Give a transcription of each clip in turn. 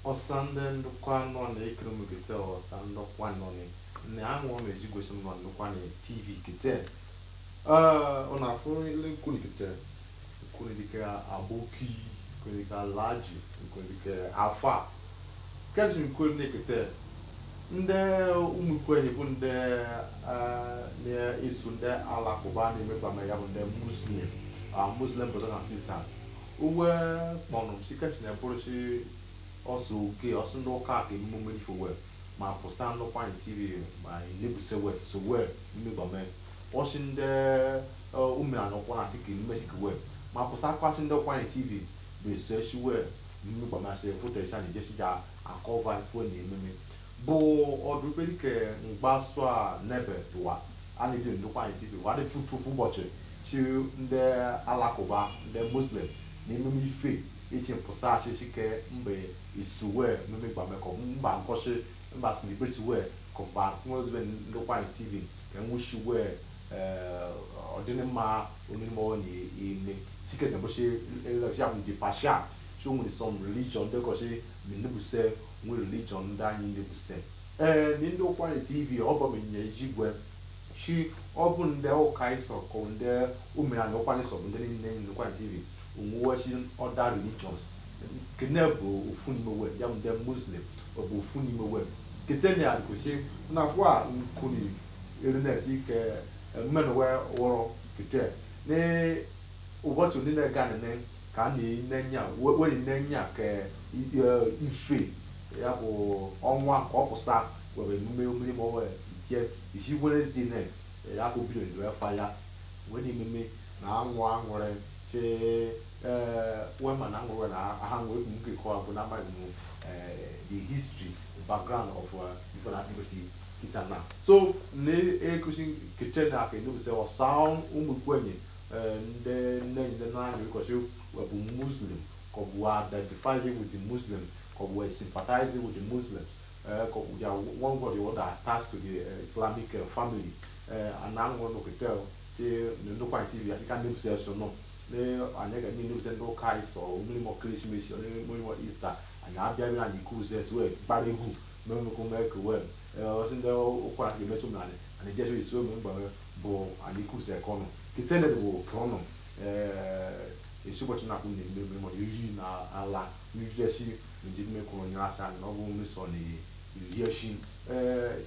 Osanden kwano na ekonomi kete osando kwano ne anwo meji gosim no kwano TV kete ona fo ile kuni kete kuni dika aboki kuni dika laji kuni dika afa kebsin kuni kete nde umukwenye bu nde ne isunde alakuba ne meba me ya nde muslim brothers and sisters uwe kpono shikasi na poroshi also okay also no car ke moment for work ma posan no point TV my libu se work so work me ba me watching the umra no kwa atiki me sik work ma posan kwashing the point TV be search work me ba ma se photo isa ni just ja a cover phone ni me bo odu pe ke ngba so a nebe doa ani de ndo point TV wa de futu boche chi nde alakoba nde muslim ni me mi fe eche posa shike mbe isuwe meme gba meko mba nkoshi mba celebrate we komba no even no kwa TV kan wushi we odene ma onimo ni ine shike na bo she jam de pasha so we some religion de ko she minibu se we religion da nyi nibu se ni ndo kwa TV obo menye jigwe shi obun de o kaiso ko nde umira no kwa ni so nde ni ndo kwa TV worshiping other religions. Kenebo ufunimowe, yam dem Muslim, or ufunimowe. Ketenia kushi, na fwa nkuni erenesi ke men where or kete. Ne ubotu nina ganene ka ni nenya, we nenya ke ife ya bo onwa kopusa we mume mo tie isi wole zine ya ko bi do fire we ni meme na anwa anwore che women and women are the history, the background of different activity kitana. So ne ekusin kitena ke no se o sound umukwenye the nine because you were Muslim, ko identify with the Muslim, ko sympathizing with the Muslims, ko one body or attached to the Islamic family, and now one could tell no quite TV as you can themselves or no. Anega ni nuze ndo kaiso umuli mo Christmas umuli mo Easter anya bia bia ni cruises we bari hu memo ko make we osinda okwa ke meso mane ani jesu iso me bo ani cruise kono kitene bo kono isubo china ku ni memo yi na ala ni jesi ni jime ko nya asa no bo mi so ni yeshi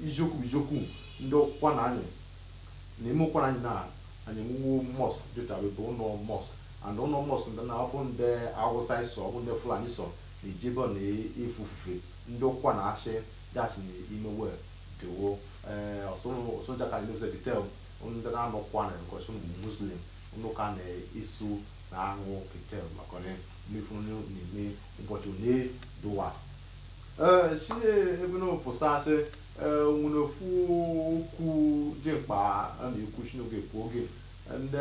ijoku ndo kwa na ani ni mo kwa na ni na and you mosque data we don't know mosque and don't know mosque then upon the outside so on the flani so the jibon ifufe ndo kwa na ashe that's in imewe to so that can use the detail on the no kwa na because Muslim no can isu na anwo detail makone mi funu ni opportunity doa she even no posase unofu ku jempa and you kushino ge poge and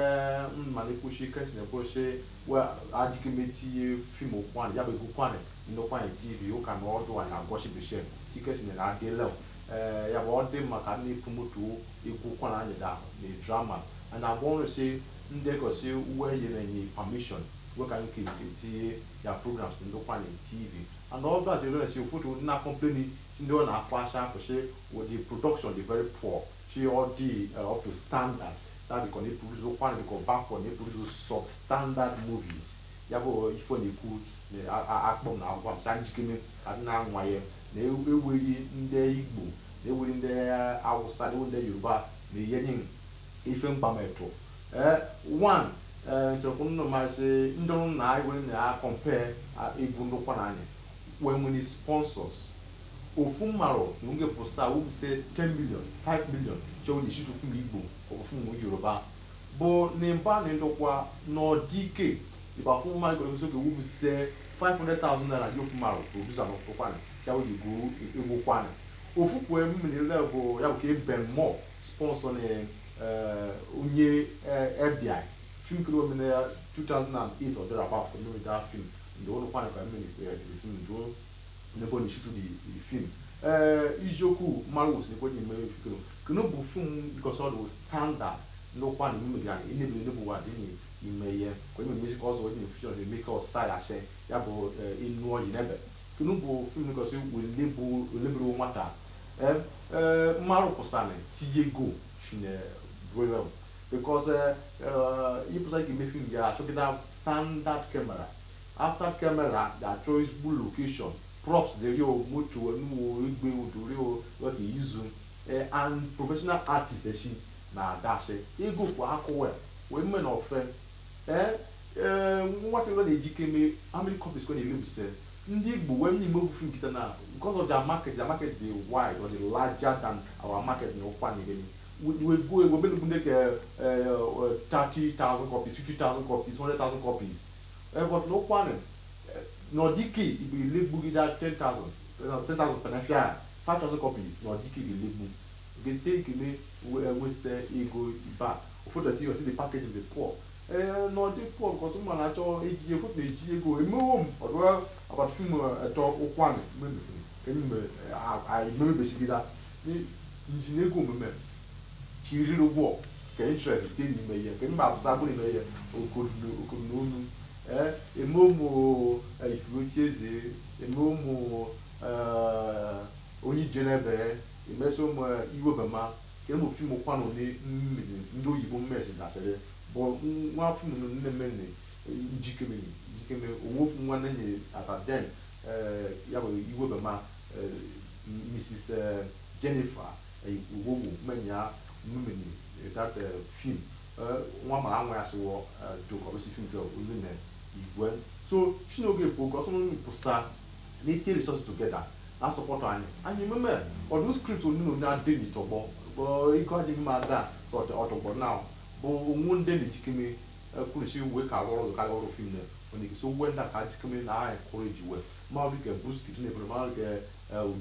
mani kushi kasi na poshe wa adikimeti film okwan ya be gukwane ndo kwa TV o kan ordo na goshi be share tikasi na de lew ya bo de maka ni promote igukwana anya da the drama and I want to say nde ko say we ye na ni permission we can keep ya programs ndo kwa TV and all that you know say photo na complain ndo na fashion for say with the production the very poor she all the up to standard that because they produce one they go back on they produce substandard movies yabo ifo ni ku akpom na akwa sanjikeme adina nwaye na eweri nde Igbo na eweri nde Hausa na nde Yoruba na yenyin ife mbameto one chokun no ma say ndo na eweri na compare Igbo ndo kwa na anya when we sponsors ofumaro nunge posa wo say 10 million 5 million show the shoot fun Igbo or fun Yoruba bo nempa ne ndokwa no DK iba fun ma go so ke wo say 500,000 naira yo fumaro producer no to kwana sha wo go ego kwana ofuku em ne level ya ke ben more sponsor ne unye FBI film kro me 2008 or thereabout no that film ndo no kwana ka me film ndo nebo ni shoot the film ijoku marus ni kwenye me fikiro kuno bu film because all those standard no kwa ni me ga ni ne bu wa ni imeye kwenye music also when you feature the make us say ase ya bo inu oyi nebe kuno bu film because we lebu nwata maru kusane tiyego shine very well because you put like me film ya so that standard camera after camera that choiceable location props the real moto nu igbe odore o what they use and professional artists she na dash ego kwa akwa we men of what we dey jikeme how many copies go dey live sell ndị Igbo when you move film kita na because of their market dey wide or the larger than our market no kwa ni we go we be looking like 30,000 copies 50,000 copies 100,000 copies but no kwa no dike ibe lebu gida 10,000 penafia 5,000 copies no dike ibe lebu we take me we say ego back for the see the package of the poor no the poor because some na cho eji put na eji ego emom odo about film to okwan me me I me be sigida ni injine ego me chiri robo ke interest ti ni me ye ke ba sa bu ni me ye okodu nu emomo ifucheze emomo onyi jenebe imeso mo iwo bema ke mo film kwano ni ndo yibo message na sele bo nwa film no ne menne jikeme owo fun nwa na nye at then ya bo iwo bema Mrs Jennifer owo menya mmeni that film nwa mara nwa ya so do ko si film do olu ne igwe so chinoge because some pusa need resources together and support and you remember or those scripts will no na dey to bo but e go dey ma da so the auto now but one day the jikeme could see we ka ro film ne when so when that ka jikeme na encourage we ma we can boost it ne ma ke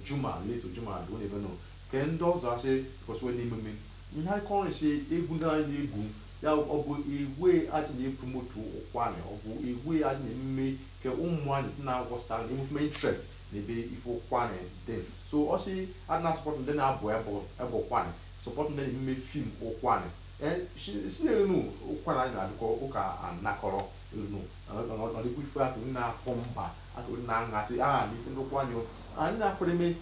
Juma late Juma don't even know can those are say because when name me you have currently say egun na egun ya obo iwe aji na promote okwane obo iwe aji na mme ke ummu ani na wosa na movement interest na be ifo kwane dem so o si adna support dem na abo kwane support dem mme film okwane si no okwane na ko uka anakoro no no de kufa to na pompa ato na ngasi ni ndo kwane ani na preme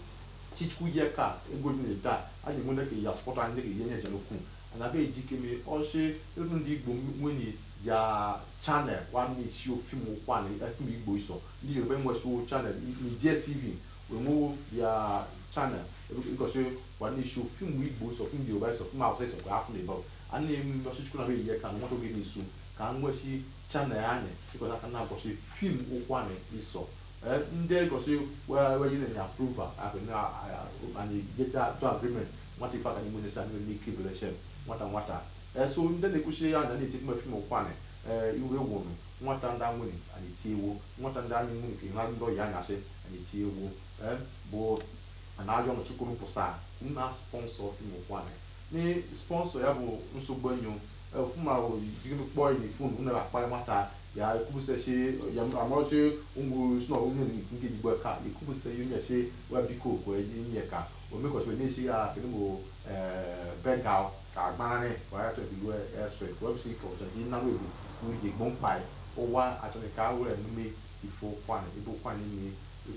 chichu yeka ego ni da aji mo na ke ya support ani ke yenye janoku na be jikeme o se even the Igbo nwini ya channel one is show film one film Igbo iso ni Yoruba nwe show channel ni DSTV we move their channel because one is show film Igbo so film Yoruba so film outside so after about and name no sich kuna be ye kan mo to ge ni su kan nwe si channel anye because aka na go se film one iso ndị go se we you na approval na and get that to agreement what if aka ni mo ne sa ni kibele nwata so ndị na-ekwuchiri ya na na-eti mmefu film kwane iwe wonu nwata ndị anwụni anyị tiewo nwata ndị anyị nwụni ke ha ndị ọya anyasị anyị tiewo bụ na-ajọ nọ chukwu mpụsa na sponsor film kwane ni sponsor ya bụ nsogbu enyo fuma jigimi kpọ ni fon na akpara mata ya kubuse she ya amache ungu sno unye nke jigbo ka ikubuse yunye she wa biko ko enye ka o me ko so ni shi ya kemo bengal ka gbana ni wa to bi we straight we see ko jadi na we ku je gbon pai o wa atoni ka wo enu me ifo kwane ibo kwane ni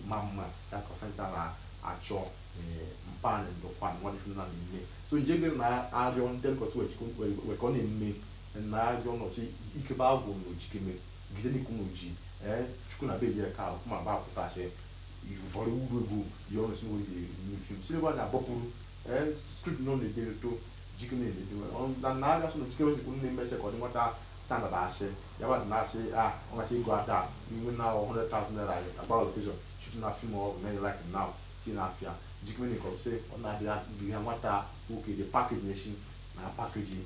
mama ya ko santa la acho mpane ndo kwane wadi funa ni me so njege na arion del ko so we ko ni me na arion no chi ikeba agwo no jikeme gizeni kumuji chukuna be je ka kuma ba ko sa she you for ugbo you know so we the film so ba na bopuru script no le de to jikeme le do on na aga so no jikeme ko ni me se ko ni wata standard ashe ya ba na ashe on ga se go ata you na 100,000 naira about location shooting a film or men like now tina afia jikeme ni ko se on na dia bi wata okay the package nation na package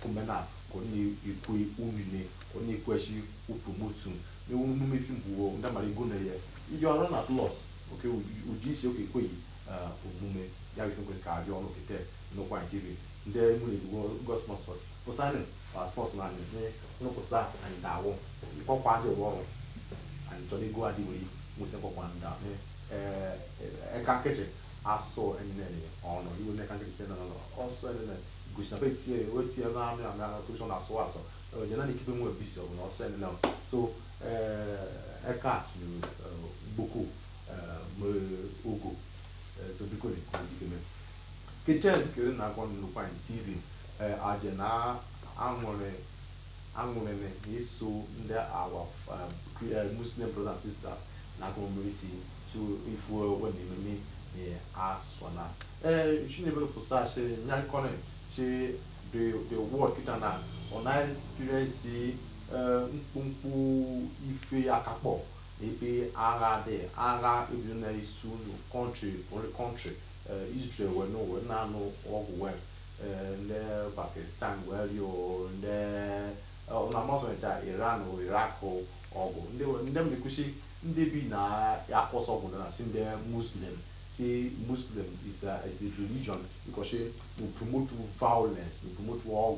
kumena ko ni ikwe umile ko ni ikweshi upromote ni unu me film buwo nda mari go na ye you are run at loss okay we just okay kwe omume ya bi ko ka ajo no kete no kwa tv nde mu le go sponsor ko sane sponsor na ni no ko sa and dawo ko kwa je wo and to le go adi we mo se ko kwa nda ekankeje aso enene ono iwo ne kankeje no also enene gushna betie wetie na ami to so na aso je na keep mu abisi of no also enene so eka ni buku mo ogo so biko ni kujikeme kitchen kire na kwa no kwa TV aje na anwụrụ na-eso ndị our Muslim brothers and sisters na community so ifu wenimemi ni aswana shinebe pusa she nyan kone she the word kita na ona experience mkpumkpu ife akakpo ebe agha ebi na isu no country Israel we no we na no ogwe the Pakistan where you the na maso ncha Iran or Iraq or ndem de kushi ndị bi na akoso obodo na si ndị Muslim is a religion because they promote violence, they promote war,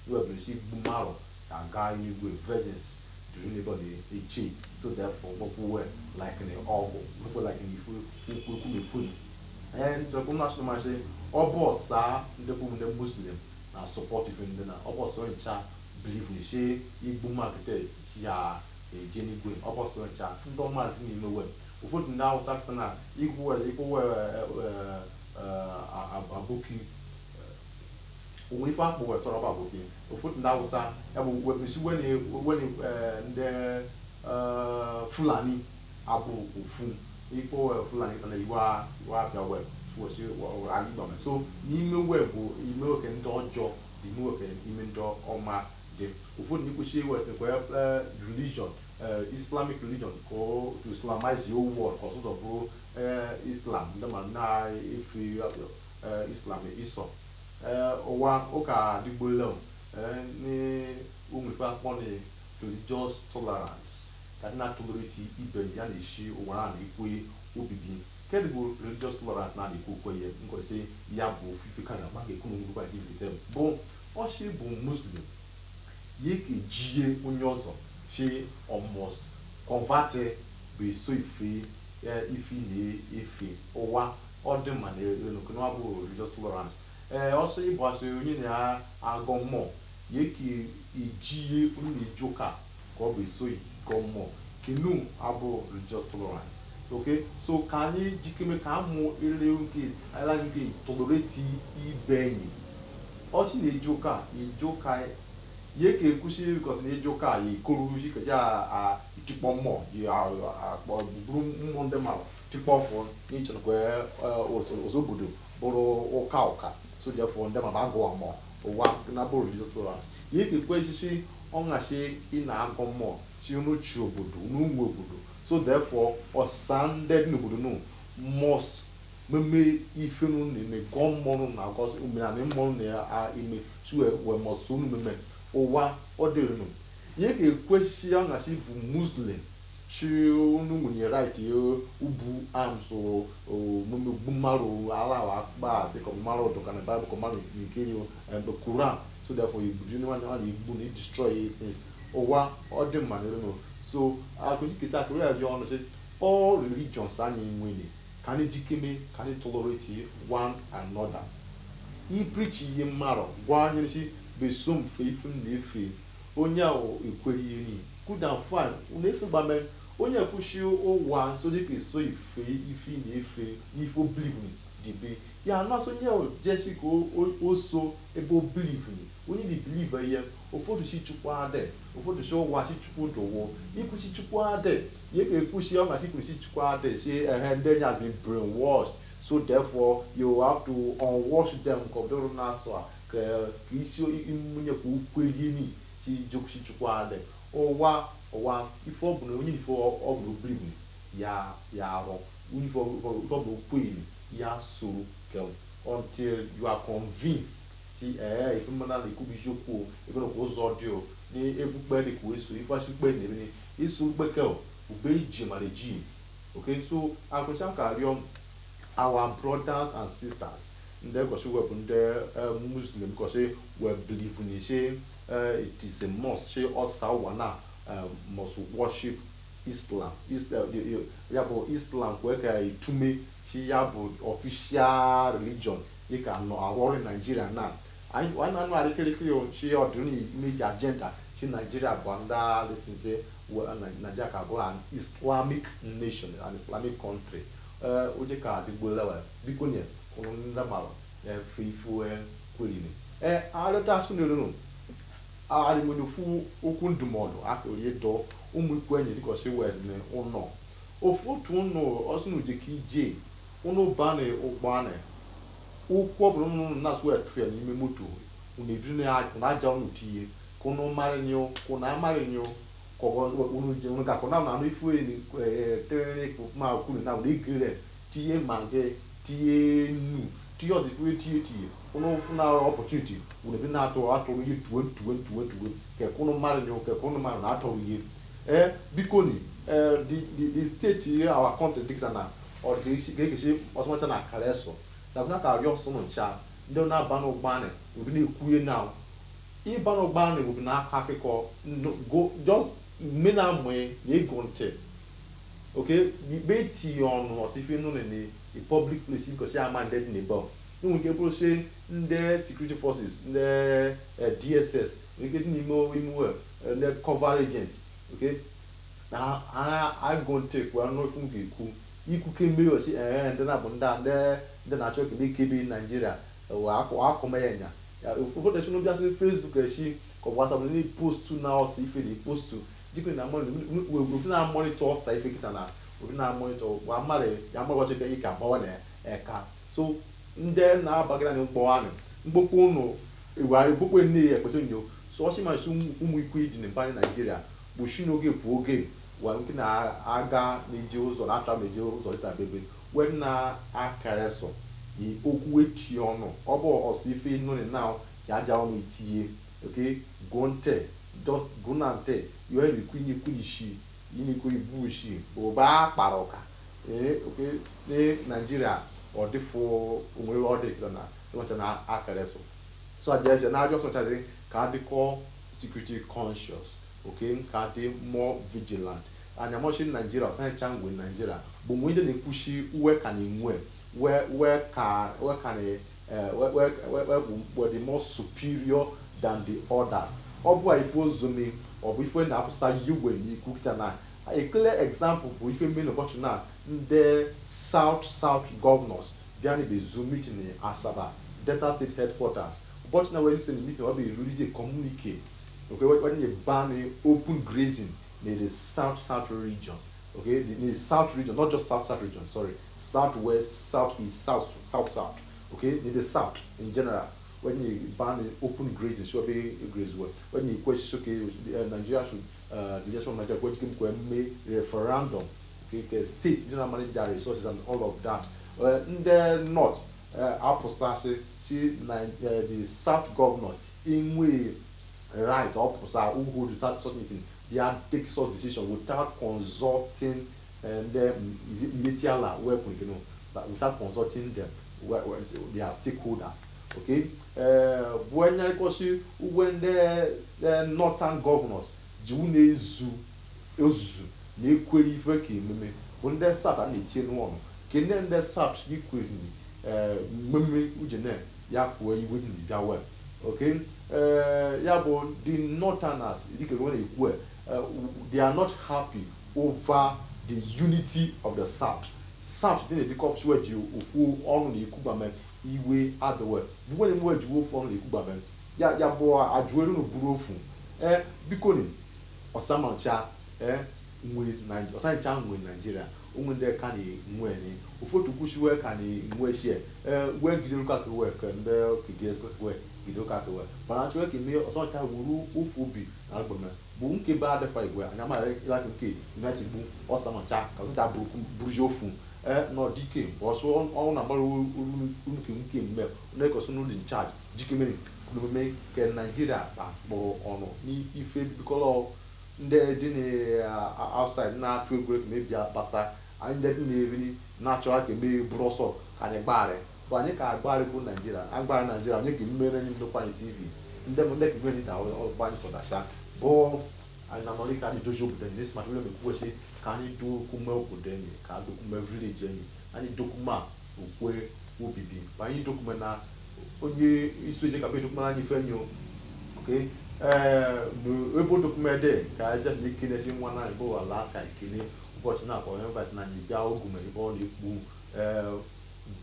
you have received bumaro and guy you with virgins during the cheat. So therefore people were like in the ogle, people like in the food. And to come national say obo sa ndị bụ ndị Muslim na supportive ndị na obo so ncha believe ni she igbuma kete ya ejenigwe obo so ncha ndị ọma ni mewe ụfọdụ ndị Hausa kata na igwe aboki onwe ife akpụ wee sọrọ ọba aboki ụfọdụ ndị Hausa ebu wepụsi ndị Fulani abụ ofu ikpo Fulani kana iwa bịa web fosi aligbame so n'ime web bụ ime oke ndị ọjọọ dị ime oke ime ndị ọma dị ụfọdụ ndị kwụsị wetekwa religion Islamic religion ko to Islamize the whole world cause of Islam ndị ma na-efe Islam iso ụwa ụka dịgbola ni ụmụife akpọ na religious tolerance ka na tolerate ibe ya na-eshi ụwa na-ekwe obibi kedu bụ religious tolerance na-ekwe okwenye nkwesị ya bụ ofufe ka na-agba ga-ekwu n'ngwụkwa jivitem bụ ọchị bụ Muslim ye ka jie onye ọzọ she almost converted be so ife na-efe ụwa ọdịmma na abụ religious tolerance ọsọ ịbụ asị onye na-agọ mmụọ ye ka ejie onye na-eji ụka ka ọ bụ eso gọ mmụọ kenu abụ religious tolerance okay so ka anyị jikeme ka amụ ele nke ala nke tolerate ibe enyi ọsị na-eji ụka ye ka ekushi because na ejo ka ye koru ji ka ja tikpo mo ye akpo buru mo nde ma tikpo fo ni chon ko ozobodo buru oka so therefore nde ma ba go amo owa na buru ji tolerance ye ka kwesisi onase ina ago mo si unu chi obodo unu nwe obodo so therefore osande ni obodo no must meme ife no ne go mo no na cause umina ne mo na ime so we must so meme ụwa ọ dịrị nụ ihe ga-ekwesị ya na si bụ Muslim chi unu nwunye right ubu amso mgbu mmarụ ala akpa asị ka mmarụ ọdụka na Bible ka mmarụ nke the Quran so therefore you do not want to destroy things ụwa ọ dị mma n'elu nụ so akụzi kịta akụrụ ya dị ọnụ sị all religions anyị nwere ka anyị jikeme ka anyị tolerate one another i preach ihe mmarụ gwa anyị si besom faith na-efe onye ahụ ekweghị ihe ni good and fine na-efe gbame onye kwụsị ụwa nso dịka eso ife na-efe n'ife oblivu dịbe ya anasị onye ahụ jesi ka o so ebe oblivu onye dị bilive ihe ụfọdụ si chukwu adị ụfọdụ si ụwa si chukwu dụwo ikwụsị chukwu adị ya ka ekwụsị ọ gasị kwụsị chukwu adị si ndị enyi has been brainwashed so therefore you have to unwash them ka ọ dịrụ na-asụ a ka isi imunye kwa ukwelie ni si jokushi chukwade ụwa ife ọ bụ na onye ife ọ bụ oblivu ya arụ onye ife ọ bụ okweli ya soro until you are convinced si ife mmana na ikubi jokwu ebe na kwa ụzọ dị o na ebukpe dị ka eso ife asị ukpe na ebe na eso ukpe ube iji mara eji okay so akwụsịa ka arịọ our brothers and sisters ndị gosi wepụ ndị Muslim gosi we believe ni say it is a must say ọsa ụwa na must worship Islam ya bụ Islam kwee ka itume chi ya bụ official religion dịka nọ ahụọrụ Nigeria na anyị anụ arịkịrịkịrị chi ọdịrị imeji agenda chi Nigeria bụ ndị lesinte Nigeria ka bụ an Islamic nation, an Islamic country. Oje ka digbo lewa biko nye ụlọ ndị mara efe ifu kwelini arịta asụ n'elu arịmonofu okwu ndụmọdụ akụrie dọ ụmụ ikwenye dịka ọsị wee ụnọ ofu otu ụnọ ọsụ n'uje ka ije ụnụ bana ụgbọana ụkwụ ọbụla ụnụ na-asụ etu ya n'ime moto ụnụ ebiri na aja ụnụ tinye ka ụnụ marinyo ka ụnụ amarinyo ka ụnụ ga akọna na anụ ifu tere ma kwuru na ụnụ egere tinye mange tinye nnu tinye ọzọ ifu tinye ụnụ fụ na opportunity ụnụ ebe na-atụ atụrụ ihe tuwe ka ụnụ marinyo ka ụnụ marinyo na-atụrụ ihe biko ni the state our country dịkịta na ọ ga-ekechi ọsọmacha na akara eso sabụna ka arịọ ọsọ ncha ndị na-aba n'ụgbọanị obi na-ekwuye na ịba n'ụgbọanị obi na-akọ akụkọ just mme na amụ na ego ntị oke ikpe tinye ọnụ ọsife nụ na public place because ama ndị dị n'ebe enwere ike bụrụ si ndị security forces ndị DSS nwere ike dị n'ime imewe ndị cover agents oke na agụ ntị kwa n'okwu ga-ekwu ikuke mmiri osi ndị na-abụ ndị na-achọ ka ekebe Nigeria akụmenya ụfọdụ echi n'obiasị Facebook echi ka ọ gbasara ndị postu na ọsa ife na postu jikọ na obi na-amonitọ ọsa ife kịta na obi na-amonitọ ya mgbachi ka ike agbawa na eka so ndị na-abagara na mgbokwu ụnụ egbokwe nne ya ekpete nyo so ọchị machi ụmụ ikwe dị na mpanye Nigeria bụ shi n'oge bụ oge wa nke na-aga n'eje ụzọ na-achọ na-eje ụzọ dịta bebe wee na-akara eso yi okwu echi ọnụ ọ bụ ọsọ ife nụrị na ya aja ọnụ itinye oke gonte gonante yo emi kwinye kwinishi yini kuri bushi oba akparoka oke ne Nigeria ọ dịfụ onwere ọ dị na so na akara eso so ajeje na ajọ so chazi ka dịkọ security conscious okay ka dị more vigilant anya moshi Nigeria ọsanye changwe Nigeria bụ mgbe ndị na-ekwushi uwe ka na-enwe where the more superior than the others ọ bụ ife ozome ọ bụ ife na-apụsa yiwe n'iku kita na a clear example bụ ife mmiri ụbọchị na ndị south governors bịa na bezu meeting in Asaba Delta State headquarters ụbọchị na wee site na meeting ọ bụ release a communique okay when you ban open grazing in the south region okay the south region not just south region sorry southwest southeast south okay in the south in general when you ban open grazing should be graze well when you question okay Nigeria should the just one Nigeria go to make referendum okay state you know manage their resources and all of that in the north opposite the south governors in way right opposite who hold the south meeting they take such decision without consulting them is it Metiala weapon you know but without consulting them where they are stakeholders okay when the northern governors june ezu na-ekwere ife ka ememe bụ ndị south na-etie n'ọnụ ke ndị south ikwere mmemme ujene ya kwuo iwe dị bịa well okay ya bụ the northerners dịka when ekwu they are not happy over the unity of the south dị na-edikọ ọpụsụ ji ofu ọnụ na ekwubame iwe adịwe bụ when mwe ji ofu ọnụ na ekwubame ya bụ ajụelu na buru ofu biko ni ọsamancha ọsancha nwe Nigeria onwe ndị ka na-enwe ni ụfọdụ kwusiwe ka na-enwe shie wee gidere ka kewe ka ndị kigezekwe gido ka kewe mana achọrọ ka eme ọsancha wuru ofu obi na agbame bụ nke be adịfa igwe anya mara ịlaka nke united bụ ọsamancha ka nta bụrụzi ofu n'ọdike ọsọ ọnwụ na-agbara nke mme na-ekosi n'ụlọ in charge jikemere n'omume ke Nigeria kpakpọrọ ọnụ n'ife bikọlọ ndị dị na outside na-atụ egwu ka mebia kpasa anyị ndị dị na-eri na-achọrọ ka emeghe bụrụ ọsọ ka anyị gbagharị bụ anyị ka agbagharị bụ Nigeria agbagharị Nigeria onye ka mmere anyị ndokwa anyị TV ndị ka mmere ta ọgba anyị sọdacha bụ na no ka di dojo budan ni smart we me ku se ka ni do kuma budan ni ka do kuma village ni ani do kuma okwe obibi ba yi do kuma na onye isu je ka be do kuma ni fe nyo okay no ebo do kuma de ka just ni kine si nwa na ibo Alaska kine but na ko remember na ni bia oguma ibo ni ku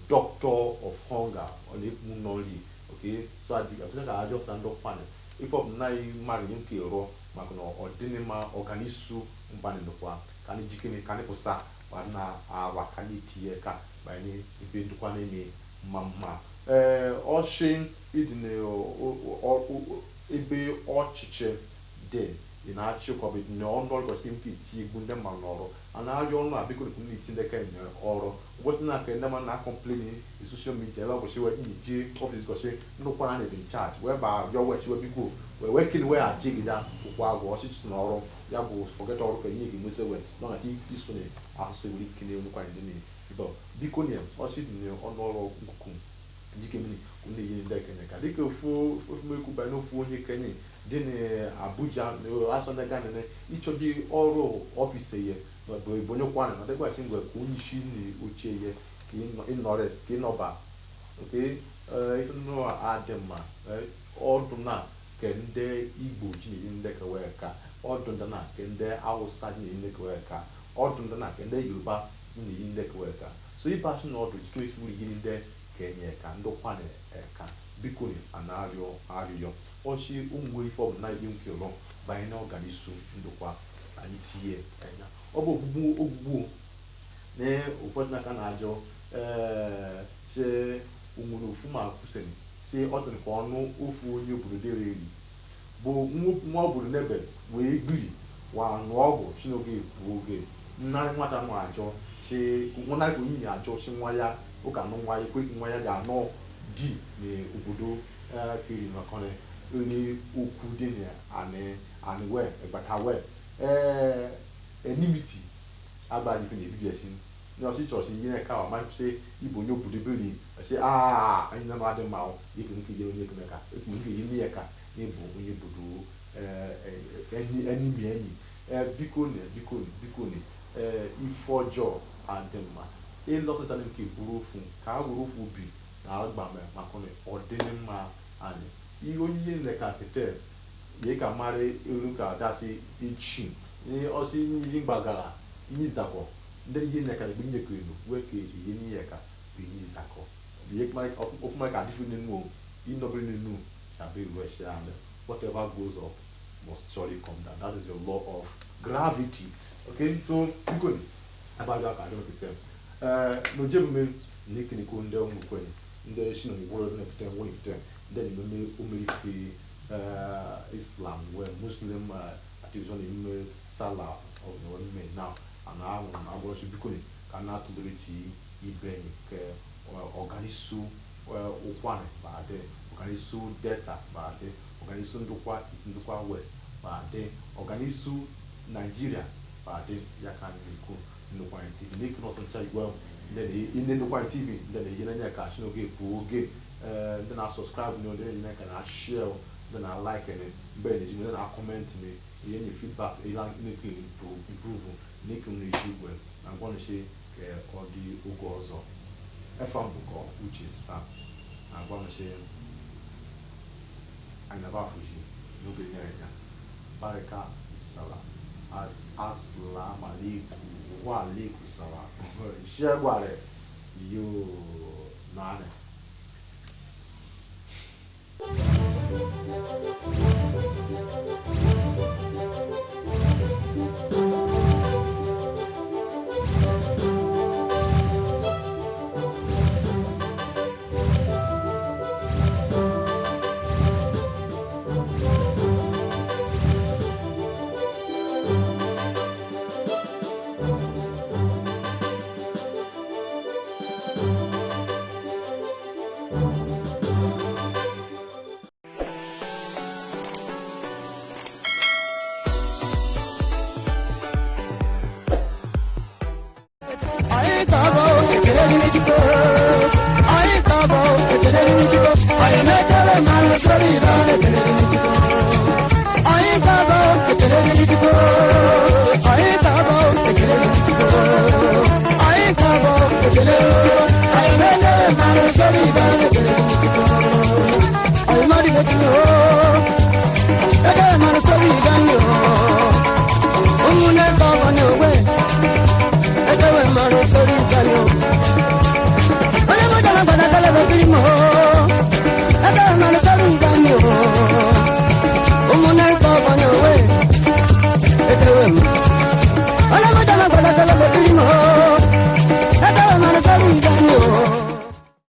doctor of hunger on the noli okay so I just stand up pan if of na marry nke ro maka no ordinary organisu mbane no kwa kan jikini kan posa wana awa kan tie ka ba ni ibe ndukwa na eme mama oshin idine ebe ochiche de in achi covid no ndol go simpi ti gunde manoro ana ajo no abiko ni tinde kan oro what na ka ndama na complaining in social media ba go she wa je office go she no kwa na in charge where ba your work she will be go we working where a jigida kwa go she to oro ya go forget oro ka yin gi say we no ati isu ni aso wi kini no kwa ndini bo biko ni o she ni onoro kuku jikemini kunde yin de keneka dike fu meku ba no fu onye kenyi dị n'Abuja asọnde Ghana ne ichoji ọrụ ọfịs ye bụ onye kwana na dịkwa si ngwe ka onye isi na oche ye ka ịnọrị ka ịnọba oke ịnụ adị mma ọdụ na ke ndị Igbo ji na ndị ka wee ka ọdụ ndị na ke ndị Hausa ji na ndị ka wee ka ọdụ ndị na ke ndị Yoruba ji na ndị ka wee ka so ịbasị na ọdụ jikọ efu yi ndị kenye ka ndị kwana ka biko ni anarịọ ochi umwe ifo na ihe nkelo banye na ọganisu ndokwa anyị tie anya ọ bụ ogbugbu na ụfọdụ n'aka na-ajọ che umuru ofu ma kwụsịrị si ọ dịrị ka ọnụ ofu onye obodo dere eri bụ nwa obodo n'ebe wee gbiri wa nụ ọgwụ chinoge bụ oge nnarị nwata nọ ajọ chi nwanarị ka onye ajọ chi nwa ya ụka nụ nwa ya ekweghị nwa ya ga-anọ di n'obodo kiri makone oni okwu dị na we egbata we enimiti agbaji pe ebibi esin ni o si church yin ka o ma se ibo nyo obodo beri se anyị na ma dị ma o yeke nke je onye kemeka eku nke yin ye ka ni bo onye obodo enimi biko ni ifojo adema lọsịta nke buru ofu ka buru ofu bi na agbame makone ọdịnịmma anyị ihe onye nleka kete ye ka mara elu ka dasi ichi ni osi nyi gbagara nyizako ndị ihe nleka gbe nye kwenu we ke ihe nye ka be nyizako ye ka of my ka different nenu inobere nenu sabe russia and whatever goes up must surely come down. That is your law of gravity. Okay, so biko about that I don't pretend no jebe nikini ko nde mu kwani nde shino ni woro na pretend woni pretend then me umelifi Islam where Muslim activism in sala of the me now and I go should biko ni kana to beliti ibeni ke organisu okwane baade organisu delta baade organisu ndokwa isindokwa west baade organisu Nigeria baade yakaniku no point TV make no some charge well then in no point TV then you know cash no get oge then I subscribe no then you can share then I like it then you know I comment me any feedback you like make improve make me well I'm going to say all the ugozo FM book which is Sam I'm going to say I never fuji no be there baraka salam assalamu alaikum wa alaikum salam shegware yo nane I beautiful.